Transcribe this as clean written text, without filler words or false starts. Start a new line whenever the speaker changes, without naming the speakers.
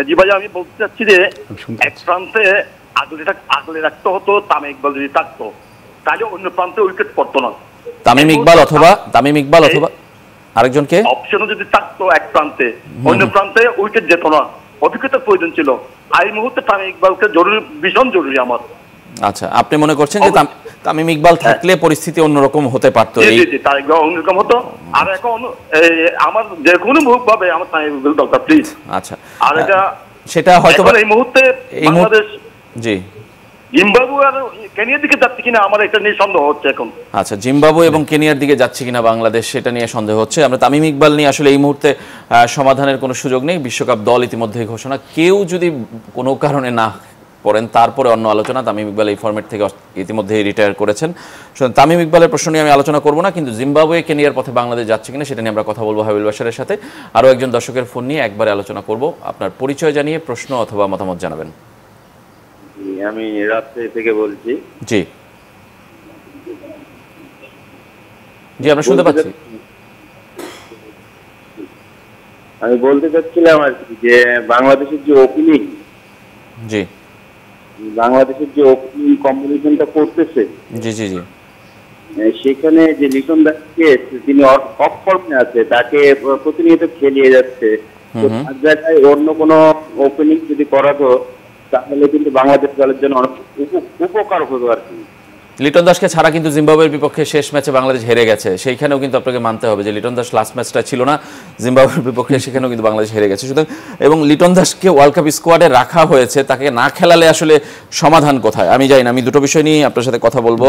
জি ভাই, আমি বলতে চাচ্ছি যে এক প্রান্তে আগলে রাখতে হতো তামিম ইকবাল, যদি থাকতো তাহলে অন্য প্রান্তে উইকেট পড়তো না।
তামিম ইকবাল অথবা আরেকজনকে
অপশনও যদি থাকতো এক প্রান্তে, অন্য প্রান্তে উইকেট যেত না, অভিজ্ঞতার প্রয়োজন ছিল। আর এই মুহূর্তে তামিম ইকবালকে জরুরি, ভীষণ জরুরি আমার।
আচ্ছা, আপনি মনে করছেন যে তামিম ইকবাল থাকলে পরিস্থিতি অন্যরকম হতে পারতো?
তামিম ইকবাল অন্যরকম হতো। আর এখন আমার যে কোনো ভাবে আমার তামিম ইকবাল দরকার, প্লিজ।
আচ্ছা,
আর এটা
সেটা হয়তো
এই মুহূর্তে বাংলাদেশ
জি
জিম্বাবুয়ে আর কেনিয়ার দিকে যাচ্ছে কিনা আমার এটা নিয়ে সন্দেহ হচ্ছে এখন।
আচ্ছা, জিম্বাবুয়ে এবং কেনিয়ার দিকে যাচ্ছে কিনা বাংলাদেশ, সেটা নিয়ে সন্দেহ হচ্ছে। আমরা তামিম ইকবাল নিয়ে আসলে এই মুহূর্তে সমাধানের কোনো সুযোগ নেই। বিশ্বকাপ দল ইতিমধ্যেই ঘোষণা। কেউ যদি কোনো কারণে না পড়েন তারপরে অন্য আলোচনা। তামিম ইকবাল এই ফরম্যাট থেকে ইতিমধ্যেই রিটায়ার করেছেন। তামিম ইকবালের প্রশ্ন নিয়ে আমি আলোচনা করব না, কিন্তু জিম্বাবুয়ে কেনিয়ার পথে বাংলাদেশ যাচ্ছে কিনা সেটা নিয়ে আমরা কথা বলবো হাবিল বাশারের সাথে। আরও একজন দর্শকের ফোন নিয়ে একবারে আলোচনা করব। আপনার পরিচয় জানিয়ে প্রশ্ন অথবা মতামত জানাবেন।
আমি রাজশাহী থেকে বলছি।
জি জি, আমরা শুনতে পাচ্ছি।
আমি বলতে চাচ্ছিলাম আর কি যে বাংলাদেশের যে ওপেনিং,
জি
বাংলাদেশের যে ওপেনিং কম্বিনেশনটা করতেছে,
জি জি জি,
সেখানে যে লিটন দাসকে তিনি অফ ফর্মে আছে, তাকে প্রতিনিয়ত খেলিয়ে যাচ্ছে। তার জায়গায় অন্য কোনো ওপেনিং যদি করাতো তাহলে কিন্তু বাংলাদেশ দলের জন্য অনেক উপকার হতো আর কি।
লিটন দাসকে ছাড়া কিন্তু জিম্বাবুয়ের বিপক্ষে শেষ ম্যাচে বাংলাদেশ হেরে গেছে। সেইখানেও কিন্তু আপনাকে মানতে হবে যে লিটন দাস লাস্ট ম্যাচটা ছিল না জিম্বাবুয়ের বিপক্ষে, সেখানেও কিন্তু বাংলাদেশ হেরে গেছে। সুতরাং এবং লিটন দাসকে ওয়ার্ল্ড কাপ স্কোয়াডে রাখা হয়েছে, তাকে না খেলালে আসলে সমাধান কোথায় আমি জানি না। আমি দুটো বিষয় নিয়ে আপনার সাথে কথা বলবো।